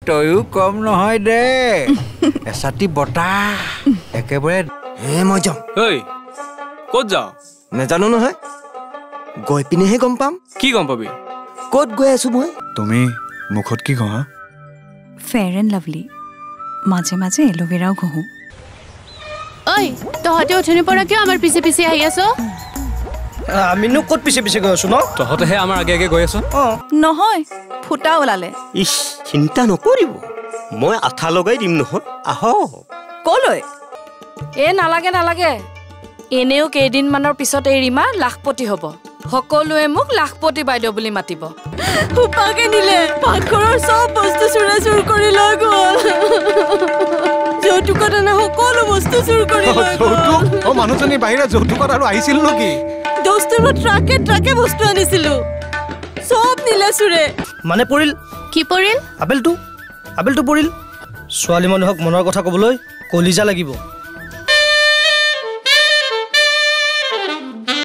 তয়ো কম নহয় দে এছাতি বতাহ একেবাৰে মই যাওঁ ঐ ক'ত যাওঁ নেজানো নহয় গৈ পিনেহে গম পাম কি গম পাবি ক'ত গৈ আছো মই তুমি মুখত কি ঘঁহা ফেয়াৰ এণ্ড লাভলি মাজে মাজে এল'ভেৰাও ঘঁহো ঐ তহঁতে উঠনি পৰা কিয় আমাৰ পিছে পিছে আহি আছ আমিনো ক'ত পিছে পিছে গৈ আছো ন তহঁতেহে আমাৰ আগে আগে গৈ আছ নহয় ফুটা ওলালে ইছ চিন্তা নকৰিব মই আঠা লগাই দিম নহয় আহক ক'লৈ নালাগে নালাগে এনেও কেইদিনমানৰ পিছত এই ৰীমা লাখপতি হ'ব সকলোৱে মোক লাখপতি বাইদেউ বুলি মাতিব উপাকে নিলে পাকঘৰৰ চব বস্তু চুৰ কৰি লৈ গ'ল যৌতুকত এনে সকলো বস্তু চুৰ কৰি লৈ গ'ল মানুহজনী বাহিৰে যৌতুকত আৰু আহিছিল নেকি দোস্তৰ ট্ৰাকে বস্তু আনিছিলো চব নিলে চুৰে মানে পৰিল কি পৰিল আপেলটো পৰিল ছোৱালী মানুহক মনৰ কথা ক'বলৈ কলিজা লাগিব